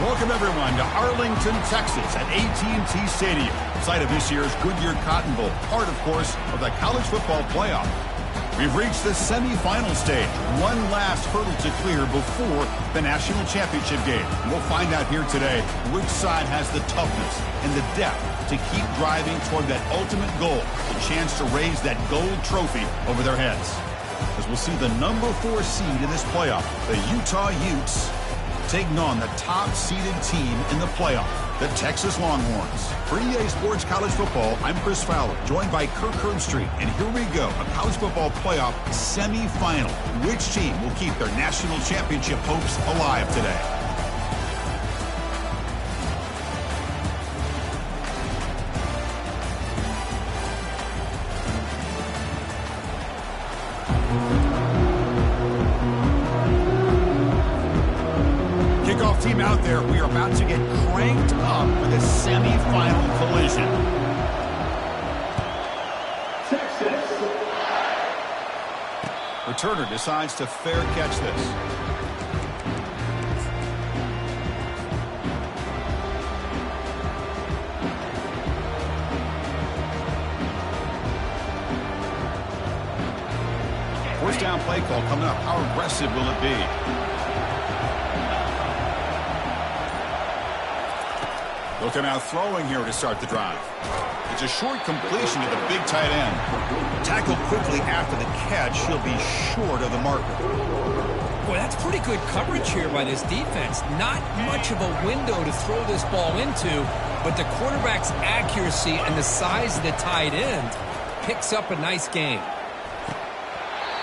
Welcome, everyone, to Arlington, Texas at AT&T Stadium, site of this year's Goodyear Cotton Bowl, part, of course, of the college football playoff. We've reached the semifinal stage, one last hurdle to clear before the national championship game. And we'll find out here today which side has the toughness and the depth to keep driving toward that ultimate goal, the chance to raise that gold trophy over their heads. As we'll see the number 4 seed in this playoff, the Utah Utes, taking on the top-seeded team in the playoff, the Texas Longhorns. For EA Sports College Football, I'm Chris Fowler, joined by Kirk Herbstreit. And here we go, a college football playoff semifinal. Which team will keep their national championship hopes alive today? Team out there, we are about to get cranked up with a semi-final collision. Texas. Returner decides to fair catch this. First down play call coming up. How aggressive will it be? They'll come out throwing here to start the drive. It's a short completion to the big tight end. Tackled quickly after the catch, he'll be short of the marker. Boy, that's pretty good coverage here by this defense. Not much of a window to throw this ball into, but the quarterback's accuracy and the size of the tight end picks up a nice gain.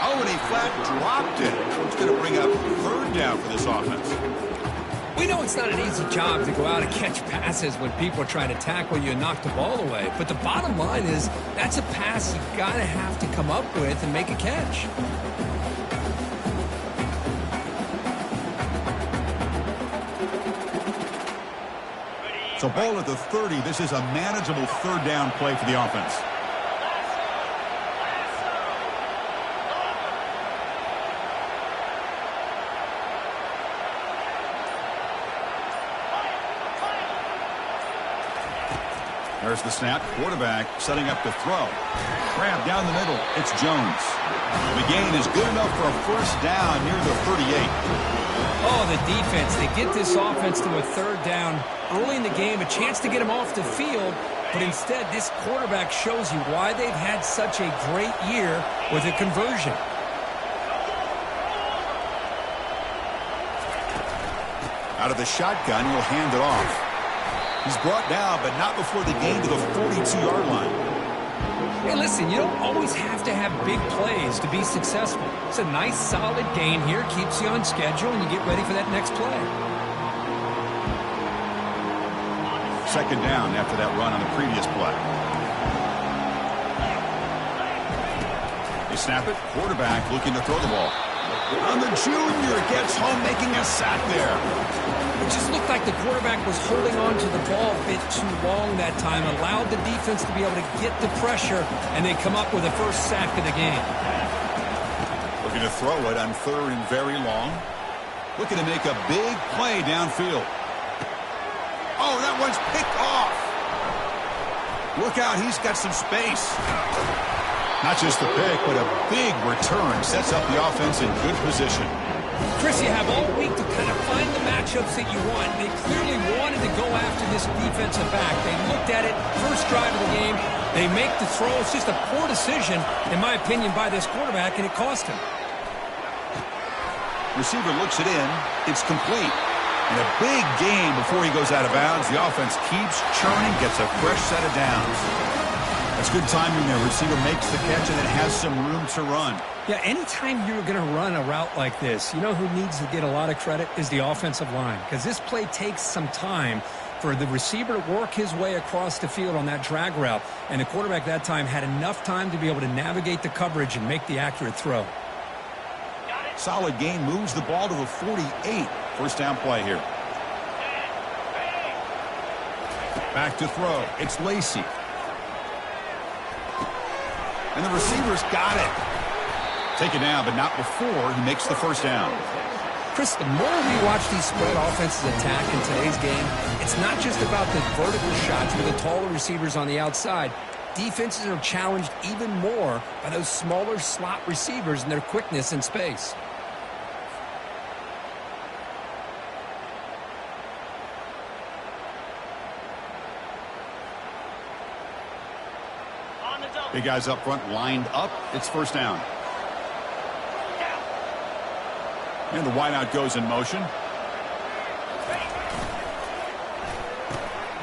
Oh, and he flat dropped it. It's going to bring up third down for this offense. We know it's not an easy job to go out and catch passes when people are trying to tackle you and knock the ball away. But the bottom line is that's a pass you got to have to come up with and make a catch. So ball at the 30. This is a manageable third down play for the offense. There's the snap. Quarterback setting up to throw. Grab down the middle. It's Jones. The gain is good enough for a first down near the 38. Oh, the defense. They get this offense to a third down early in the game, a chance to get him off the field. But instead, this quarterback shows you why they've had such a great year with a conversion. Out of the shotgun, he'll hand it off. He's brought down, but not before the gain to the 42-yard line. Hey, listen, you don't always have to have big plays to be successful. It's a nice, solid gain here. Keeps you on schedule, and you get ready for that next play. Second down after that run on the previous play. They snap it. Quarterback looking to throw the ball. On the junior, gets home, making a sack there. It just looked like the quarterback was holding on to the ball a bit too long that time, allowed the defense to be able to get the pressure, and they come up with the first sack of the game. Looking to throw it on third and very long. Looking to make a big play downfield. Oh, that one's picked off. Look out, he's got some space. Not just the pick, but a big return sets up the offense in good position. Chris, you have all week to kind of find the matchups that you want. They clearly wanted to go after this defensive back. They looked at it, first drive of the game. They make the throw. It's just a poor decision, in my opinion, by this quarterback, and it cost him. Receiver looks it in. It's complete. And a big gain before he goes out of bounds. The offense keeps churning, gets a fresh set of downs. That's good timing there. Receiver makes the catch and it has some room to run. Yeah, anytime you're going to run a route like this, you know who needs to get a lot of credit is the offensive line. Because this play takes some time for the receiver to work his way across the field on that drag route. And the quarterback that time had enough time to be able to navigate the coverage and make the accurate throw. Solid gain moves the ball to the 48. First down play here. Back to throw. It's Lacy. And the receiver's got it. Take it down, but not before he makes the first down. Chris, the more we watch these spread offenses attack in today's game, it's not just about the vertical shots with the taller receivers on the outside. Defenses are challenged even more by those smaller slot receivers and their quickness in space. Big guys up front lined up. It's first down. And the wideout goes in motion.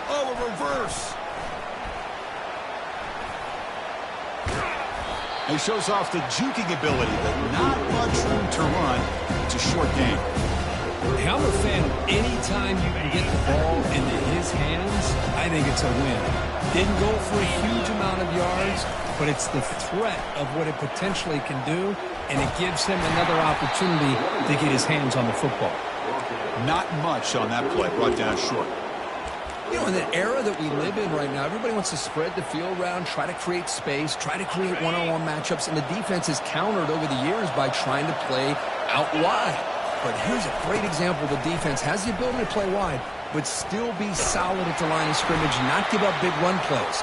Oh, a reverse. He shows off the juking ability, but not much room to run. It's a short game. Hey, I'm a fan of any time you can get the ball into his hands, I think it's a win. Didn't go for a huge amount of yards, but it's the threat of what it potentially can do, and it gives him another opportunity to get his hands on the football. Not much on that play, brought down short. You know, in the era that we live in right now, everybody wants to spread the field around, try to create space, try to create one-on-one matchups, and the defense is countered over the years by trying to play out wide. But here's a great example. The defense has the ability to play wide, but still be solid at the line of scrimmage, not give up big run plays.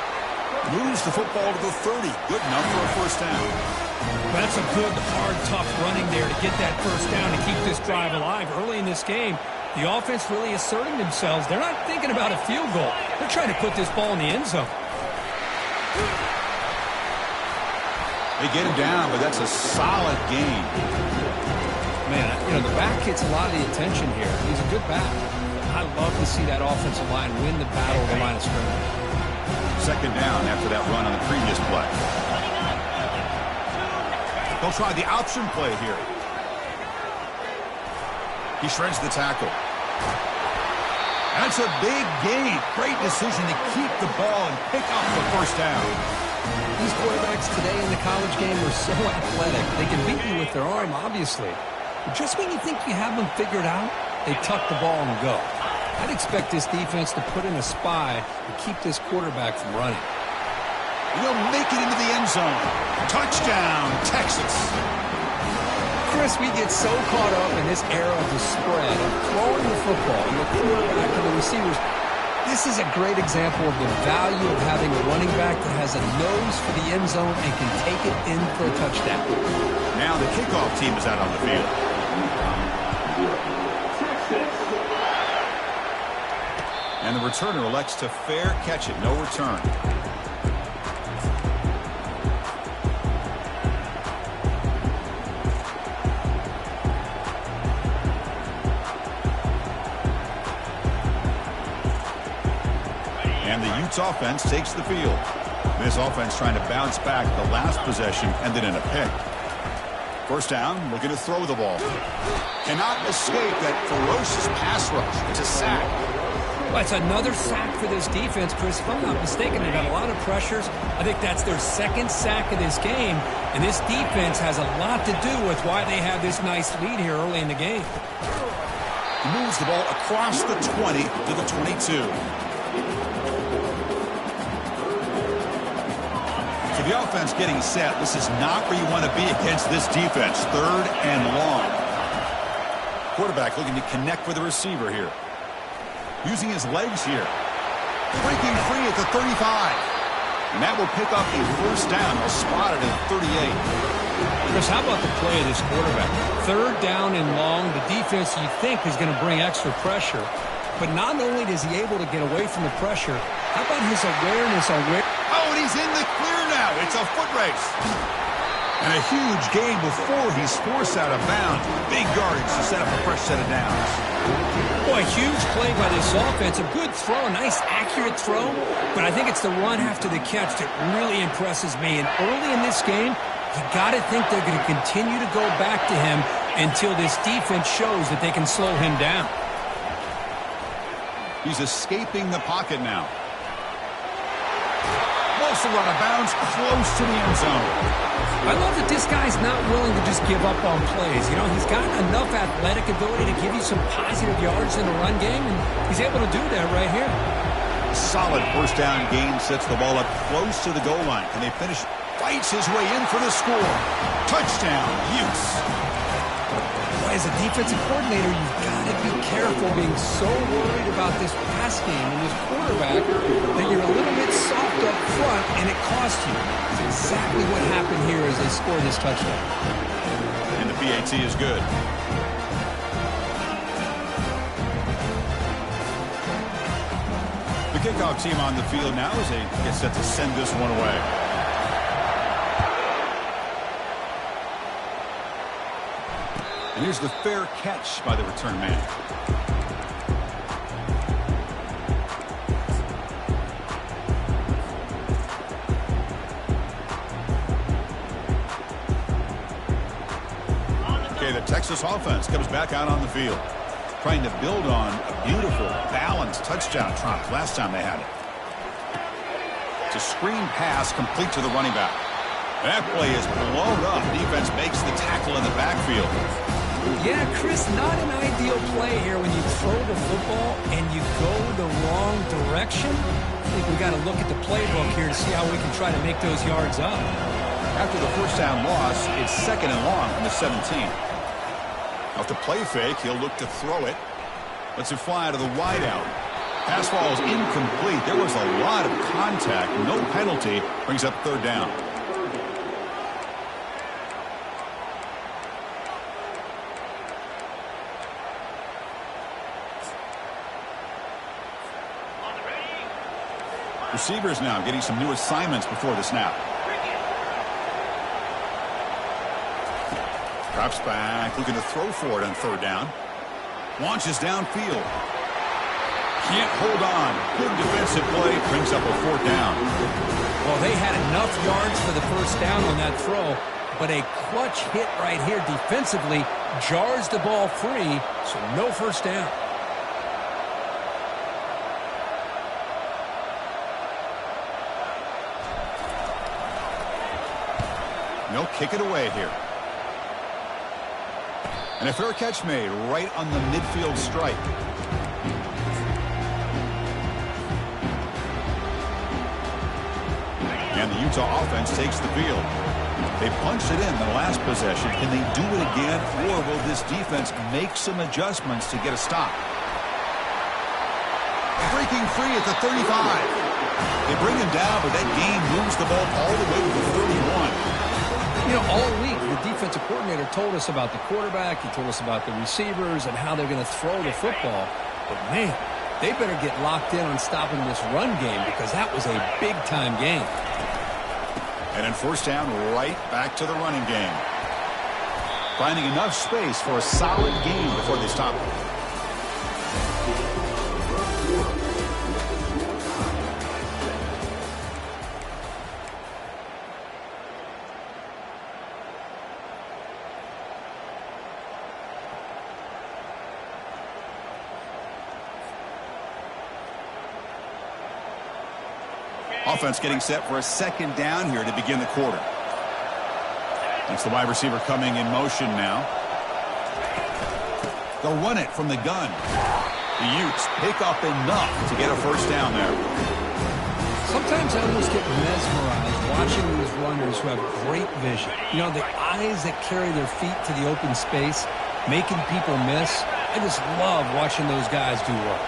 Moves the football to the 30. Good enough for a first down. That's a good, hard, tough running there to get that first down to keep this drive alive. Early in this game, the offense really asserting themselves. They're not thinking about a field goal. They're trying to put this ball in the end zone. They get him down, but that's a solid gain. Man, you know, the back gets a lot of the attention here. He's a good back. I love to see that offensive line win the battle of the line of scrimmage. Second down after that run on the previous play. They'll try the option play here. He shreds the tackle. That's a big gain. Great decision to keep the ball and pick up the first down. These quarterbacks today in the college game are so athletic. They can beat you with their arm, obviously. But just when you think you have them figured out, they tuck the ball and go. I'd expect this defense to put in a spy to keep this quarterback from running. He'll make it into the end zone. Touchdown, Texas. Chris, we get so caught up in this era of the spread, of throwing the football, and the quarterback and the receivers. This is a great example of the value of having a running back that has a nose for the end zone and can take it in for a touchdown. Now the kickoff team is out on the field. And the returner elects to fair catch it. No return. And the Utes offense takes the field. This offense trying to bounce back. The last possession ended in a pick. First down, looking to throw the ball. Cannot escape that ferocious pass rush. It's a sack. Well, it's another sack for this defense, Chris. If I'm not mistaken, they've got a lot of pressures. I think that's their second sack of this game. And this defense has a lot to do with why they have this nice lead here early in the game. He moves the ball across the 20 to the 22. So the offense getting set. This is not where you want to be against this defense. Third and long. Quarterback looking to connect with the receiver here. Using his legs here. Breaking free at the 35. And that will pick up a first down. They'll spot it at 38. Chris, how about the play of this quarterback? Third down and long. The defense, you think, is going to bring extra pressure. But not only is he able to get away from the pressure, how about his awareness on where... Oh, and he's in the clear now. It's a foot race. And a huge gain before he's forced out of bounds. Big yardage to set up a fresh set of downs. Boy, huge play by this offense. A good throw, a nice accurate throw. But I think it's the run after the catch that really impresses me. And early in this game, you got to think they're going to continue to go back to him until this defense shows that they can slow him down. He's escaping the pocket now. Wants to run out of bounds, close to the end zone. I love that this guy's not willing to just give up on plays. You know, he's got enough athletic ability to give you some positive yards in the run game, and he's able to do that right here. Solid first down gain, sets the ball up close to the goal line. Can they finish? Fights his way in for the score. Touchdown, Utes. As a defensive coordinator, you've got to be careful being so worried about this pass game and this quarterback that you're a little bit soft up front, and it costs you. It's exactly what happened here as they score this touchdown. And the PAT is good. The kickoff team on the field now as they get set to send this one away. And here's the fair catch by the return man. Okay, the Texas offense comes back out on the field, trying to build on a beautiful, balanced touchdown trot last time they had it. It's a screen pass complete to the running back. That play is blown up. Defense makes the tackle in the backfield. Yeah, Chris, not an ideal play here when you throw the football and you go the wrong direction. I think we got to look at the playbook here to see how we can try to make those yards up. After the first down loss, it's 2nd and long from the 17. Off the play fake, he'll look to throw it. Lets it fly out of the wideout. Pass ball is incomplete. There was a lot of contact. No penalty. Brings up 3rd down. Receivers now getting some new assignments before the snap. Drops back, looking to throw for it on 3rd down. Launches downfield. Can't hold on. Good defensive play. Brings up a 4th down. Well, they had enough yards for the first down on that throw, but a clutch hit right here defensively jars the ball free, so no first down. They'll kick it away here. And a fair catch made right on the midfield stripe. And the Utah offense takes the field. They punched it in the last possession. Can they do it again, or will this defense make some adjustments to get a stop? Breaking free at the 35. They bring him down, but that gain moves the ball all the way to the 31. You know, all week, the defensive coordinator told us about the quarterback. He told us about the receivers and how they're going to throw the football. But, man, they better get locked in on stopping this run game because that was a big-time game. And in first down, right back to the running game. Finding enough space for a solid gain before they stop it. Offense getting set for a 2nd down here to begin the quarter. It's the wide receiver coming in motion now. They'll run it from the gun. The Utes pick up enough to get a first down there. Sometimes I almost get mesmerized watching these runners who have great vision. You know, the eyes that carry their feet to the open space, making people miss. I just love watching those guys do work.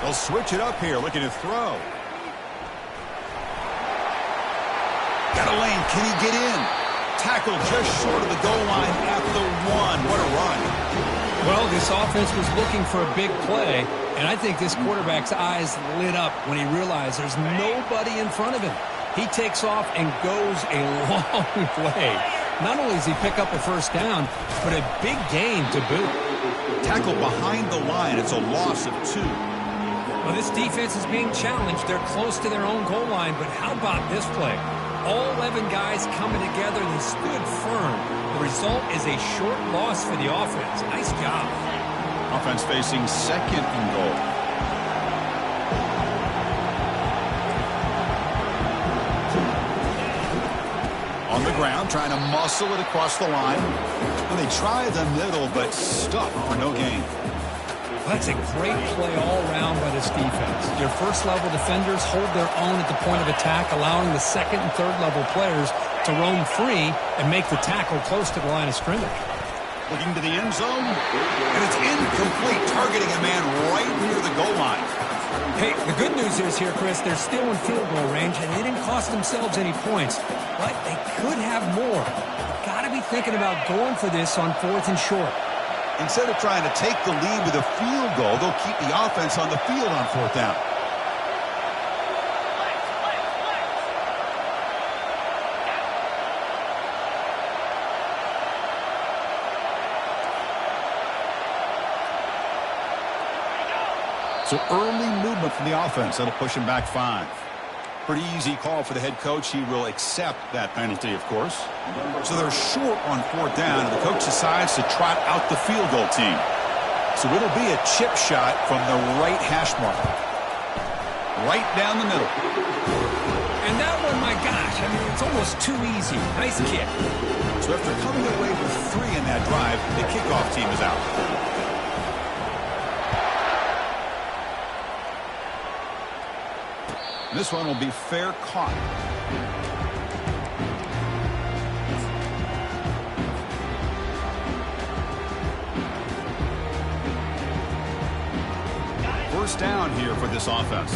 They'll switch it up here, looking to throw. Got a lane. Can he get in? Tackled just short of the goal line at the 1. What a run. Well, this offense was looking for a big play, and I think this quarterback's eyes lit up when he realized there's nobody in front of him. He takes off and goes a long way. Not only does he pick up a first down, but a big gain to boot. Tackle behind the line. It's a loss of 2. Well, this defense is being challenged. They're close to their own goal line, but how about this play? All 11 guys coming together. They stood firm. The result is a short loss for the offense. Nice job. Offense facing second and goal. On the ground, trying to muscle it across the line. And they try the middle, but stuck for no gain. That's a great play all around by this defense. Your first-level defenders hold their own at the point of attack, allowing the second and third-level players to roam free and make the tackle close to the line of scrimmage. Looking to the end zone, and it's incomplete, targeting a man right near the goal line. Hey, the good news is here, Chris, they're still in field goal range, and they didn't cost themselves any points, but they could have more. Got to be thinking about going for this on 4th and short. Instead of trying to take the lead with a field goal, they'll keep the offense on the field on 4th down. So early movement from the offense. That'll push him back 5. Pretty easy call for the head coach. He will accept that penalty, of course. So they're short on 4th down, and the coach decides to trot out the field goal team. So it'll be a chip shot from the right hash mark. Right down the middle. And that one, my gosh, I mean, it's almost too easy. Nice kick. So after coming away with 3 in that drive, the kickoff team is out. This one will be fair caught. First down here for this offense.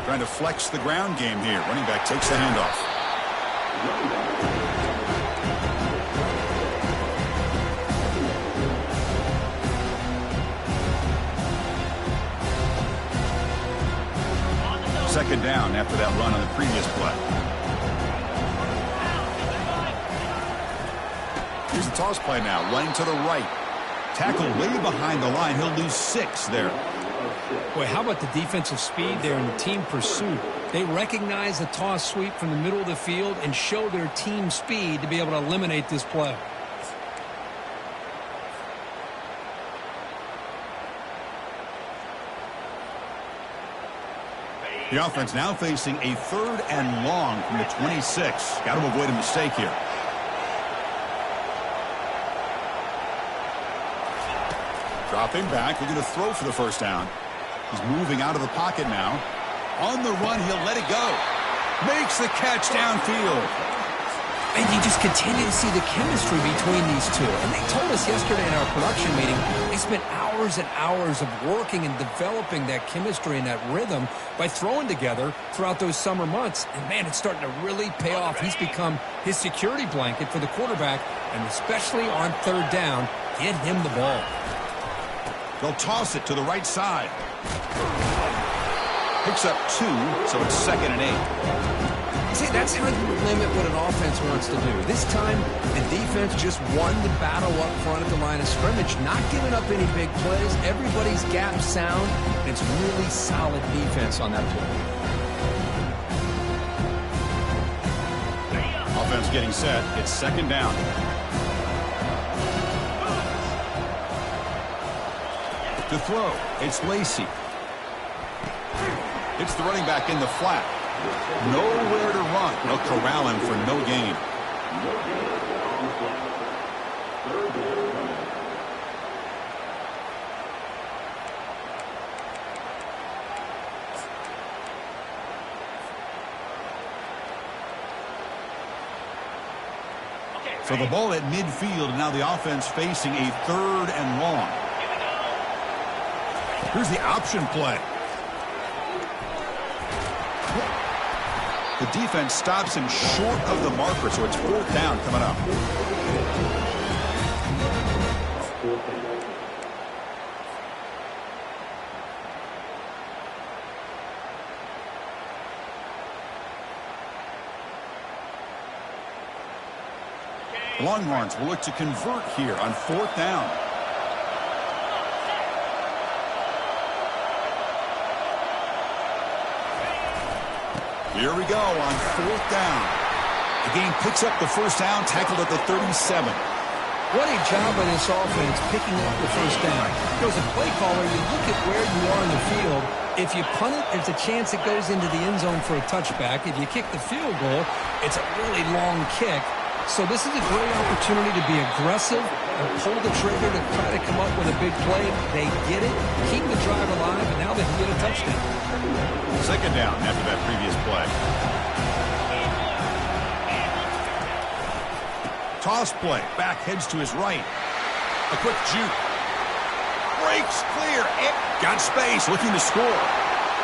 Trying to flex the ground game here. Running back takes the handoff. Second down after that run on the previous play. Here's the toss play now, running to the right. Tackle way behind the line. He'll lose 6 there. Boy, how about the defensive speed there in the team pursuit? They recognize the toss sweep from the middle of the field and show their team speed to be able to eliminate this play. The offense now facing a 3rd and long from the 26. Got to avoid a mistake here. Dropping back, looking to throw for the first down. He's moving out of the pocket now. On the run, he'll let it go. Makes the catch downfield. And you just continue to see the chemistry between these two. And they told us yesterday in our production meeting, they spent hours and hours of working and developing that chemistry and that rhythm by throwing together throughout those summer months. And, man, it's starting to really pay off. He's become his security blanket for the quarterback, and especially on 3rd down, get him the ball. They'll toss it to the right side. Picks up 2, so it's 2nd and 8. See, that's how you limit what an offense wants to do. This time, the defense just won the battle up front at the line of scrimmage, not giving up any big plays. Everybody's gap sound, and it's really solid defense on that play. Offense getting set. It's 2nd down. To throw, it's Lacey. It's the running back in the flat. Nowhere to run. They'll corral him for no gain. So the ball at midfield, and now the offense facing a 3rd and long. Here's the option play. The defense stops him short of the marker, so it's 4th down coming up. Longhorns will look to convert here on 4th down. Here we go on 4th down. The game picks up the first down, tackled at the 37. What a job by this offense picking up the first down. As a play caller, you look at where you are in the field. If you punt it, there's a chance it goes into the end zone for a touchback. If you kick the field goal, it's a really long kick. So this is a great opportunity to be aggressive and pull the trigger to try to come up with a big play. They get it, keep the drive alive, and now they can get a touchdown. 2nd down after that previous play. Toss play. Back heads to his right. A quick juke. Breaks clear. Got space. Looking to score.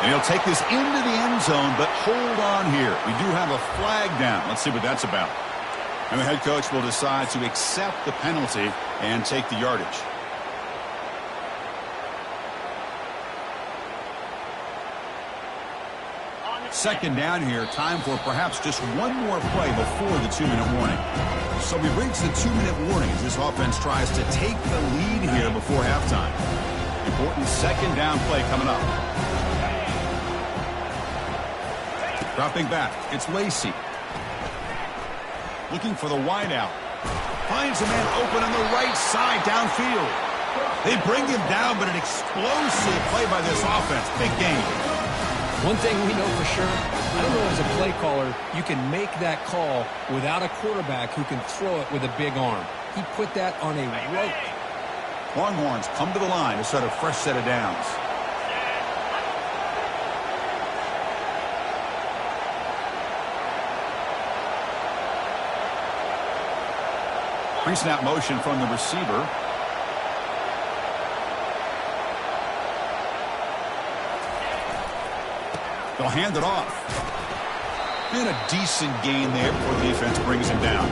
And he'll take this into the end zone, but hold on here. We do have a flag down. Let's see what that's about. And the head coach will decide to accept the penalty and take the yardage. Second down here. Time for perhaps just one more play before the 2-minute warning. So we've reached the 2-minute warning as this offense tries to take the lead here before halftime. Important 2nd down play coming up. Dropping back. It's Lacey. Looking for the wideout. Finds a man open on the right side downfield. They bring him down, but an explosive play by this offense. Big game. One thing we know for sure, I don't know as a play caller, you can make that call without a quarterback who can throw it with a big arm. He put that on a rope. Longhorns come to the line to set a fresh set of downs. Pre-snap motion from the receiver. They'll hand it off. And a decent gain there before the defense brings him down.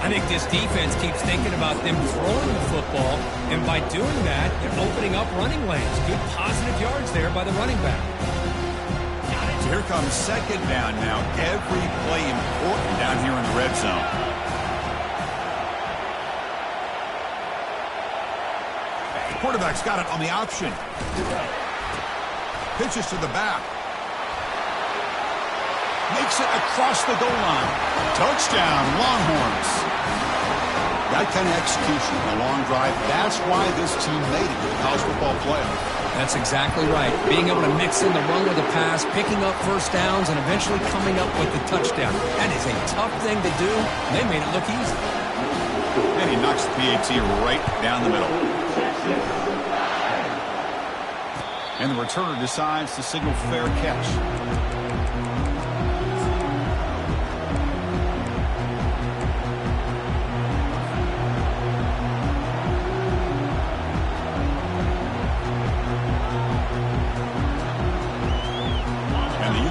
I think this defense keeps thinking about them throwing the football, and by doing that, they're opening up running lanes. Good positive yards there by the running back. So here comes 2nd down now. Every play important down here in the red zone. Quarterback's got it on the option. Pitches to the back. Makes it across the goal line. Touchdown, Longhorns. That kind of execution in a long drive, that's why this team made it to the college football playoff. That's exactly right. Being able to mix in the run with the pass, picking up first downs, and eventually coming up with the touchdown. That is a tough thing to do. They made it look easy. And he knocks the PAT right down the middle. And the returner decides to signal fair catch.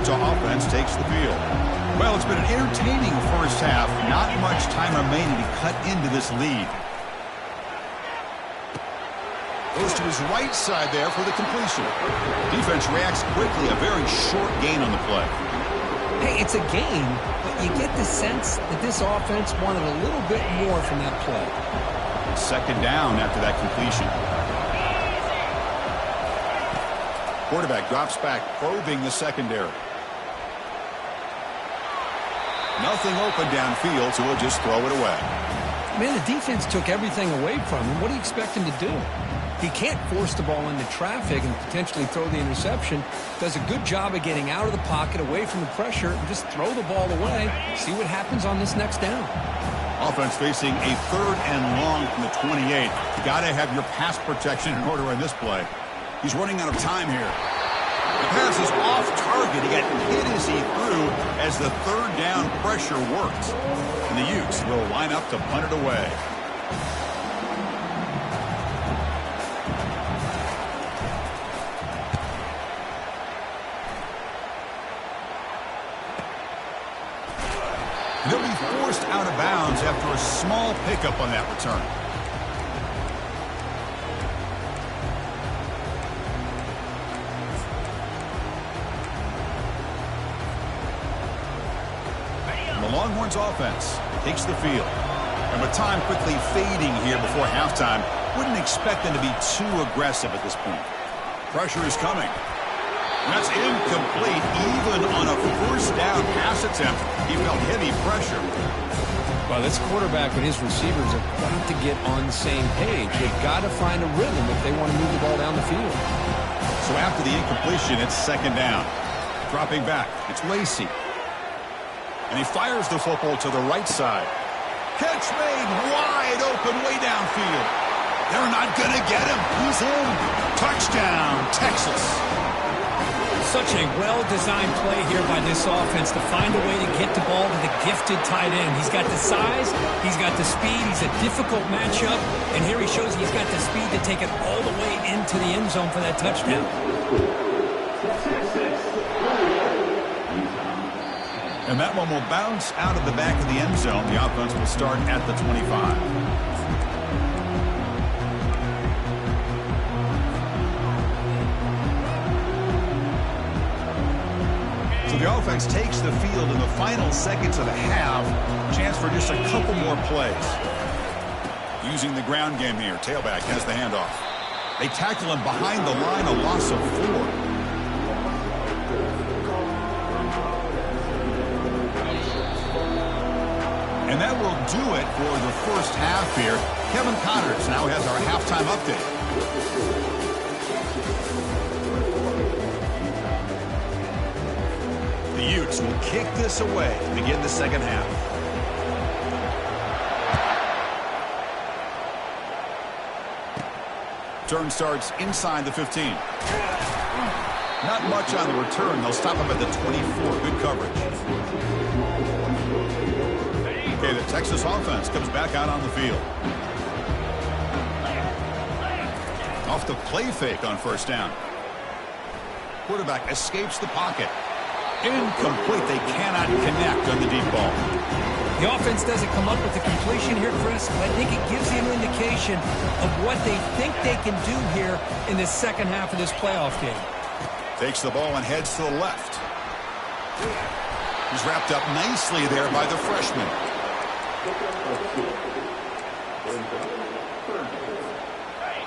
Offense takes the field. Well, it's been an entertaining first half. Not much time remaining to cut into this lead. Goes to his right side there for the completion. Defense reacts quickly. A very short gain on the play. Hey, it's a gain, but you get the sense that this offense wanted a little bit more from that play. 2nd down after that completion. Quarterback drops back, probing the secondary. Nothing open downfield, so he'll just throw it away. Man, the defense took everything away from him. What do you expect him to do? He can't force the ball into traffic and potentially throw the interception. Does a good job of getting out of the pocket, away from the pressure, and just throw the ball away. See what happens on this next down. Offense facing a 3rd and long from the 28. You got to have your pass protection in order in this play. He's running out of time here. The pass is off target. He got hit as he threw as the 3rd down pressure worked. And the Utes will line up to punt it away. And they'll be forced out of bounds after a small pickup on that return. And the Longhorns offense takes the field. And with time quickly fading here before halftime, wouldn't expect them to be too aggressive at this point. Pressure is coming. And that's incomplete. Even on a first down pass attempt, he felt heavy pressure. Well, this quarterback and his receivers have got to get on the same page. They've got to find a rhythm if they want to move the ball down the field. So after the incompletion, it's second down. Dropping back, it's Lacey. And he fires the football to the right side. Catch made wide open way downfield. They're not going to get him. He's in. Touchdown, Texas. Such a well-designed play here by this offense to find a way to get the ball to the gifted tight end. He's got the size, he's got the speed, he's a difficult matchup, and here he shows he's got the speed to take it all the way into the end zone for that touchdown. And that one will bounce out of the back of the end zone. The offense will start at the 25. The offense takes the field in the final seconds of the half. Chance for just a couple more plays. Using the ground game here. Tailback has the handoff. They tackle him behind the line, a loss of 4. And that will do it for the first half here. Kevin Connors now has our halftime update. The Utes will kick this away to begin the second half. Turn starts inside the 15. Not much on the return. They'll stop him at the 24. Good coverage. Okay, the Texas offense comes back out on the field. Off the play fake on first down. Quarterback escapes the pocket. Incomplete. They cannot connect on the deep ball. The offense doesn't come up with the completion here, Chris, but I think it gives you an indication of what they think they can do here in the second half of this playoff game. Takes the ball and heads to the left. He's wrapped up nicely there by the freshman.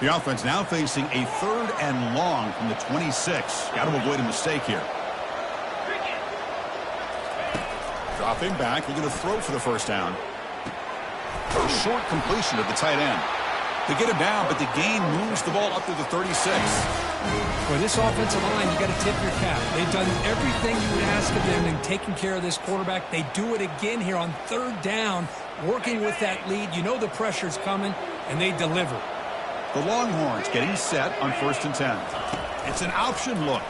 The offense now facing a 3rd and long from the 26. Got to avoid a mistake here. Dropping back, looking to throw for the first down. A short completion to the tight end. They get him down, but the gain moves the ball up to the 36. For this offensive line, you got to tip your cap. They've done everything you would ask of them in taking care of this quarterback. They do it again here on 3rd down, working with that lead. You know the pressure's coming, and they deliver. The Longhorns getting set on 1st and 10. It's an option look.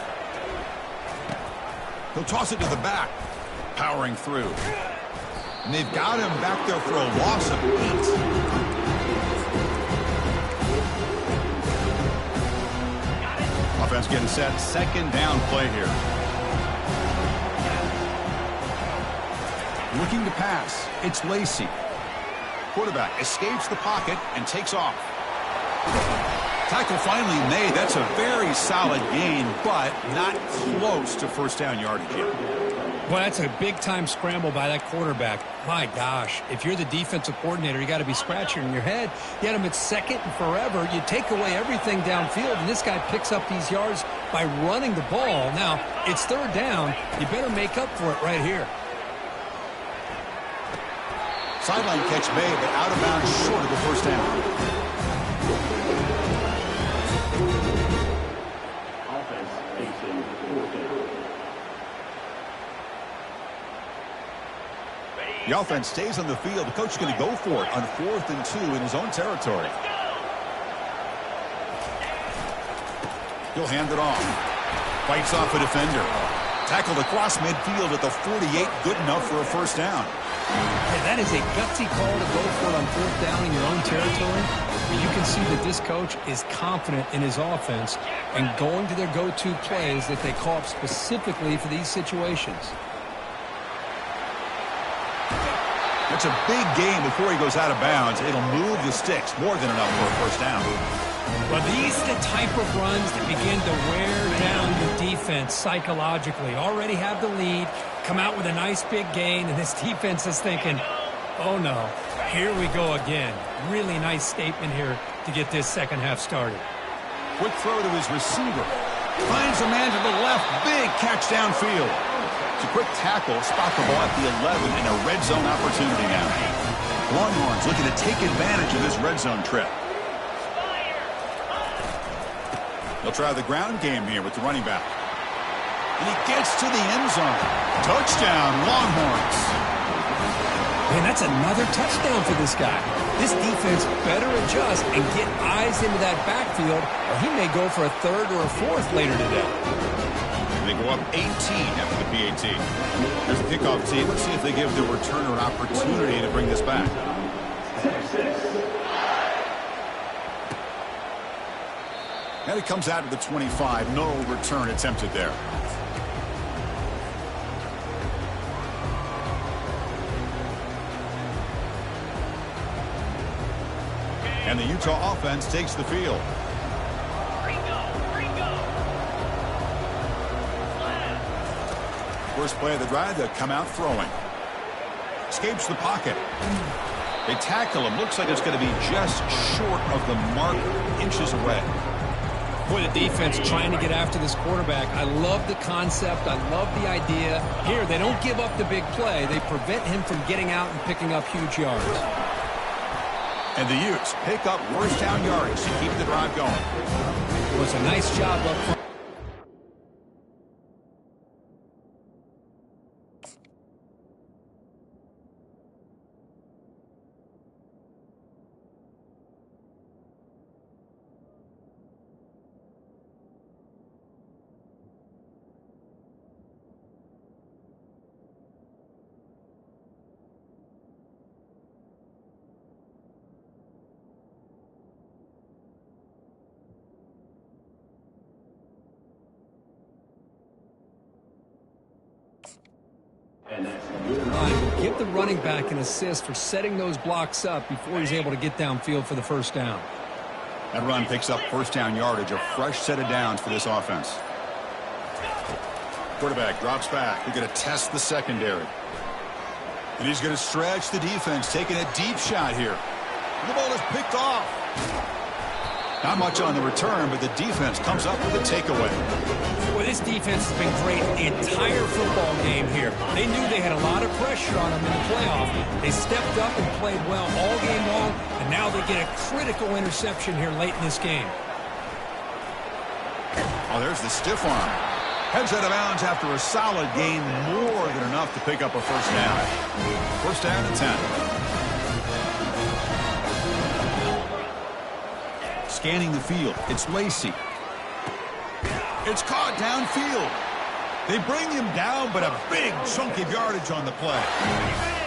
He'll toss it to the back. Powering through. And they've got him back there for a loss of 8. Offense getting set. 2nd down play here. Looking to pass. It's Lacey. Quarterback escapes the pocket and takes off. Tackle finally made. That's a very solid gain, but not close to first down yardage yet. Well, that's a big-time scramble by that quarterback. My gosh, if you're the defensive coordinator, you got to be scratching your head. You had him at 2nd and forever. You take away everything downfield, and this guy picks up these yards by running the ball. Now, it's 3rd down. You better make up for it right here. Sideline catch made, but out of bounds short of the first down. The offense stays on the field. The coach is going to go for it on 4th and 2 in his own territory. He'll hand it off. Fights off a defender. Tackled across midfield at the 48. Good enough for a first down. Hey, that is a gutsy call to go for it on 4th down in your own territory. But you can see that this coach is confident in his offense and going to their go-to plays that they call up specifically for these situations. It's a big gain before he goes out of bounds. It'll move the sticks more than enough for a first down. Well, these are the type of runs that begin to wear down your defense psychologically. Already have the lead, come out with a nice big gain, and this defense is thinking, oh no, here we go again. Really nice statement here to get this second half started. Quick throw to his receiver. Finds a man to the left. Big catch downfield. It's a quick tackle. Spot the ball at the 11 and a red zone opportunity now. Longhorns looking to take advantage of this red zone trip. They'll try the ground game here with the running back. And he gets to the end zone. Touchdown, Longhorns. Man, that's another touchdown for this guy. This defense better adjust and get eyes into that backfield, or he may go for a third or a fourth later today. They go up 18 after the PAT. There's the kickoff team. Let's see if they give the returner an opportunity to bring this back. And it comes out to the 25. No return attempted there. And the Utah offense takes the field. First play of the drive, they'll come out throwing. Escapes the pocket. They tackle him. Looks like it's going to be just short of the mark, inches away. Boy, the defense trying to get after this quarterback. I love the concept. I love the idea. Here, they don't give up the big play. They prevent him from getting out and picking up huge yards. And the Utes pick up first down yardage to keep the drive going. It was a nice job up front. Give the running back an assist for setting those blocks up before he's able to get downfield for the first down. That run picks up first down yardage, a fresh set of downs for this offense. Quarterback drops back. They're going to test the secondary. And he's going to stretch the defense, taking a deep shot here. The ball is picked off. Not much on the return, but the defense comes up with a takeaway. Well, this defense has been great the entire football game here. They knew they had a lot of pressure on them in the playoff. They stepped up and played well all game long, and now they get a critical interception here late in this game. Oh, there's the stiff arm. Heads out of bounds after a solid gain, more than enough to pick up a first down. First down and 10. Scanning the field, it's Lacey. It's caught downfield. They bring him down, but a big chunk of yardage on the play.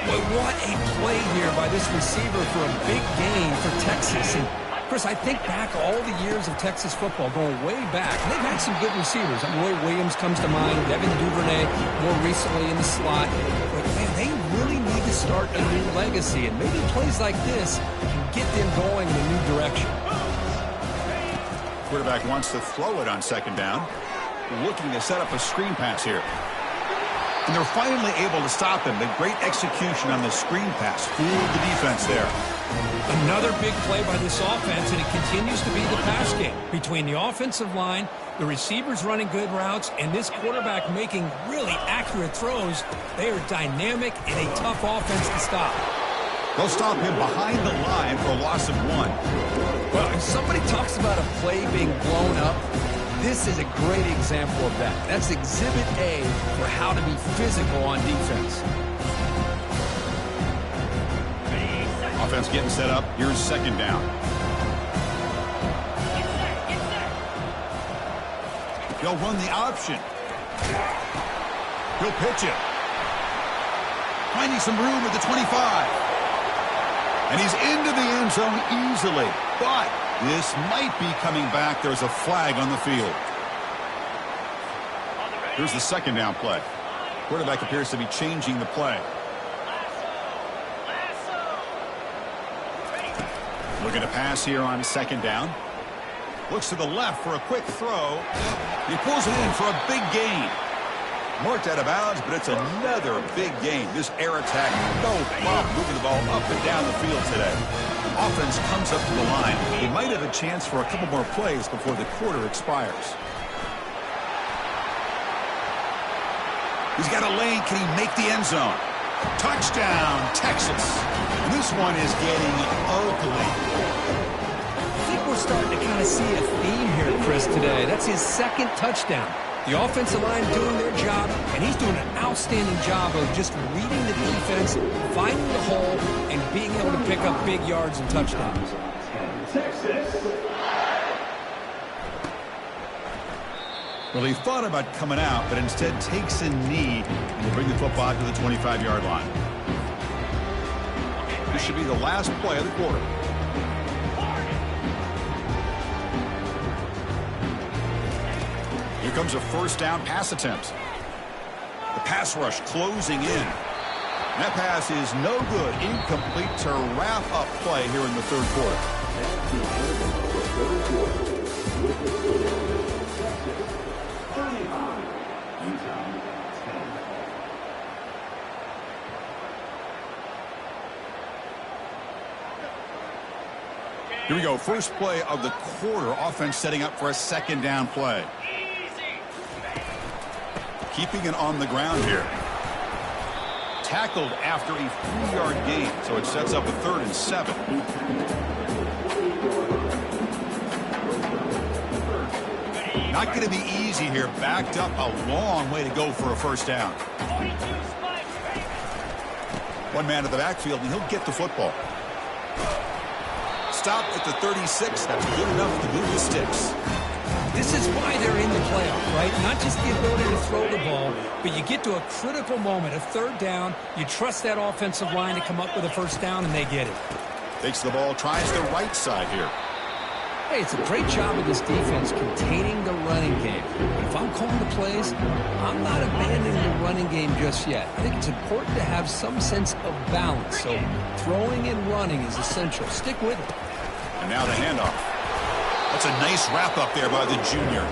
Well, what a play here by this receiver for a big gain for Texas. And Chris, I think back all the years of Texas football, going way back, they've had some good receivers. Roy Williams comes to mind, Devin Duvernay, more recently in the slot. But, man, they really need to start a new legacy, and maybe plays like this can get them going in a new direction. Quarterback wants to throw it on second down. Looking to set up a screen pass here. And they're finally able to stop him. The great execution on the screen pass fooled the defense there. Another big play by this offense, and it continues to be the pass game. Between the offensive line, the receivers running good routes, and this quarterback making really accurate throws, they are dynamic and a tough offense to stop. They'll stop him behind the line for a loss of 1. Well, if somebody talks about a play being blown up, this is a great example of that. That's Exhibit A for how to be physical on defense. Offense getting set up. Here's second down. He'll run the option. He'll pitch it. Finding some room at the 25. And he's into the end zone easily. But this might be coming back. There's a flag on the field. Here's the second down play. Quarterback appears to be changing the play. Looking to pass here on second down. Looks to the left for a quick throw. He pulls it in for a big gain. Marked out of bounds, but it's another big gain. This air attack, no problem moving the ball up and down the field today. Offense comes up to the line. They might have a chance for a couple more plays before the quarter expires. He's got a lane. Can he make the end zone? Touchdown, Texas. And this one is getting ugly. I think we're starting to kind of see a theme here, Chris, today. That's his second touchdown. The offensive line doing their job, and he's doing an outstanding job of just reading the defense, finding the hole, and being able to pick up big yards and touchdowns. Well, he thought about coming out, but instead takes a knee and will bring the football to the 25-yard line. This should be the last play of the quarter. Here comes a first down pass attempt. The pass rush closing in. And that pass is no good. Incomplete to wrap up play here in the third quarter. Here we go. First play of the quarter. Offense setting up for a second down play. Keeping it on the ground here. Tackled after a 3-yard gain, so it sets up a 3rd and 7. Not going to be easy here. Backed up a long way to go for a first down. One man at the backfield, and he'll get the football. Stop at the 36. That's good enough to move the sticks. This is why they're in the playoff, right? Not just the ability to throw the ball, but you get to a critical moment, a third down. You trust that offensive line to come up with a first down, and they get it. Takes the ball, tries the right side here. Hey, it's a great job of this defense containing the running game. But if I'm calling the plays, I'm not abandoning the running game just yet. I think it's important to have some sense of balance. So throwing and running is essential. Stick with it. And now the handoff. That's a nice wrap up there by the junior.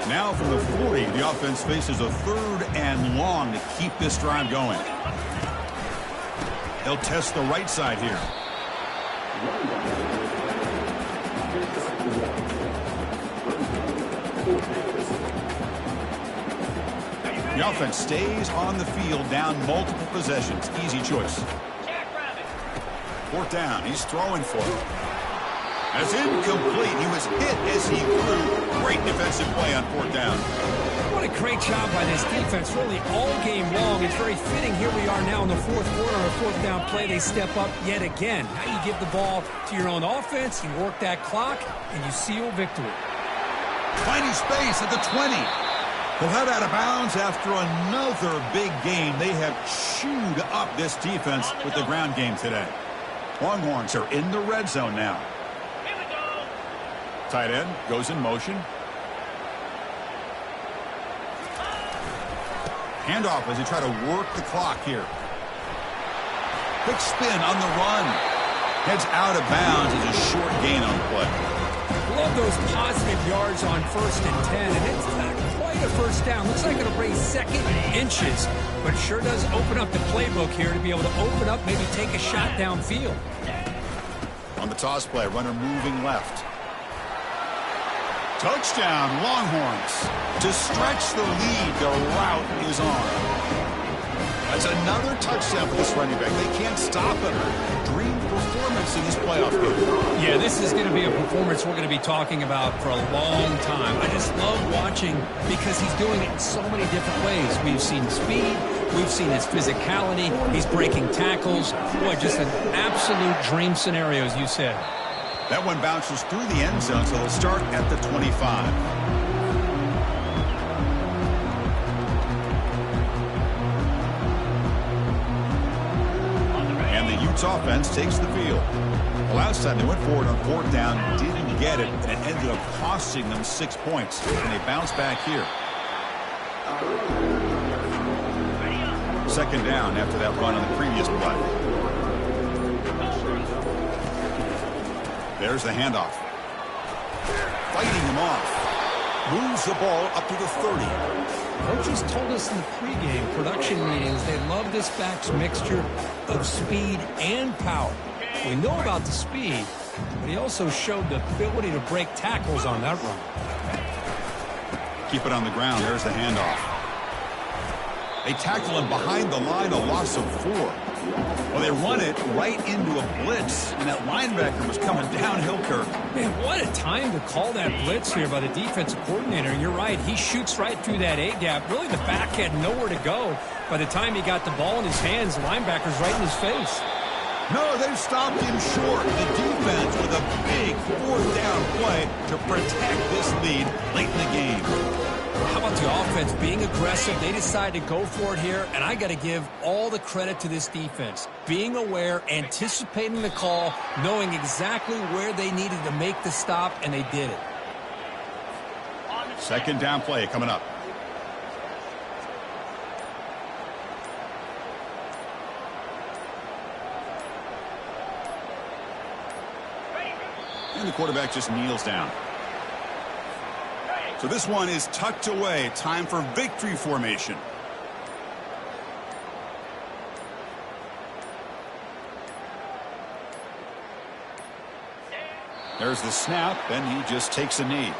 Now from the 40, the offense faces a 3rd and long to keep this drive going. They'll test the right side here. The offense stays on the field down multiple possessions. Easy choice. 4th down. He's throwing for it. That's incomplete. He was hit as he threw. Great defensive play on 4th down. What a great job by this defense, really all game long. It's very fitting. Here we are now in the 4th quarter, a 4th down play. They step up yet again. Now you give the ball to your own offense, you work that clock, and you seal victory. Tiny space at the 20. They'll head out of bounds after another big game. They have chewed up this defense with the ground game today. Longhorns are in the red zone now. Tight end goes in motion. Handoff as they try to work the clock here. Quick spin on the run. Heads out of bounds as a short gain on the play. Love those positive yards on 1st and 10, and it's not quite a first down. Looks like it'll bring 2nd inches, but it sure does open up the playbook here to be able to open up, maybe take a shot downfield. On the toss play, runner moving left. Touchdown, Longhorns. To stretch the lead, the route is on. That's another touchdown for this running back. They can't stop him. Dream performance in this playoff game. Yeah, this is going to be a performance we're going to be talking about for a long time. I just love watching because he's doing it in so many different ways. We've seen speed. We've seen his physicality. He's breaking tackles. Boy, just an absolute dream scenario, as you said. That one bounces through the end zone, so they'll start at the 25. Utes offense takes the field. The last time they went forward on 4th down, didn't get it, and it ended up costing them 6 points. And they bounce back here. 2nd down after that run on the previous play. There's the handoff. Fighting him off. Moves the ball up to the 30. Coaches told us in the pregame production meetings they love this back's mixture of speed and power. We know about the speed, but he also showed the ability to break tackles on that run. Keep it on the ground. There's the handoff. They tackle him behind the line, a loss of 4. Well, they run it right into a blitz, and that linebacker was coming downhill, Kirk. Man, what a time to call that blitz here by the defensive coordinator. And you're right, he shoots right through that A-gap. Really, the back had nowhere to go. By the time he got the ball in his hands, the linebacker's right in his face. No, they've stopped him short. The defense with a big 4th down play to protect this lead late in the game. How about the offense being aggressive? They decided to go for it here, and I got to give all the credit to this defense. Being aware, anticipating the call, knowing exactly where they needed to make the stop, and they did it. 2nd down play coming up. And the quarterback just kneels down. So this one is tucked away. Time for victory formation. There's the snap, and he just takes a knee.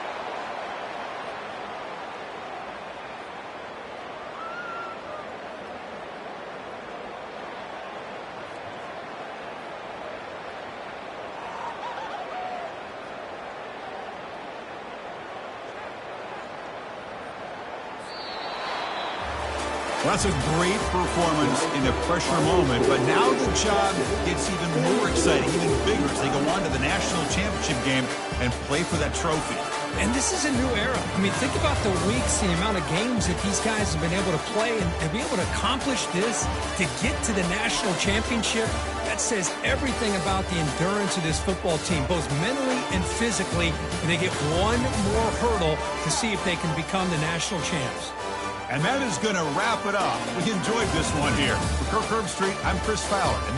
Well, that's a great performance in a pressure moment, but now the job gets even more exciting, even bigger as they go on to the national championship game and play for that trophy. And this is a new era. I mean, think about the weeks, the amount of games that these guys have been able to play, and to be able to accomplish this, to get to the national championship, that says everything about the endurance of this football team, both mentally and physically, and they get one more hurdle to see if they can become the national champs. And that is going to wrap it up. We enjoyed this one here. For Kirk Herbstreit, I'm Chris Fowler. And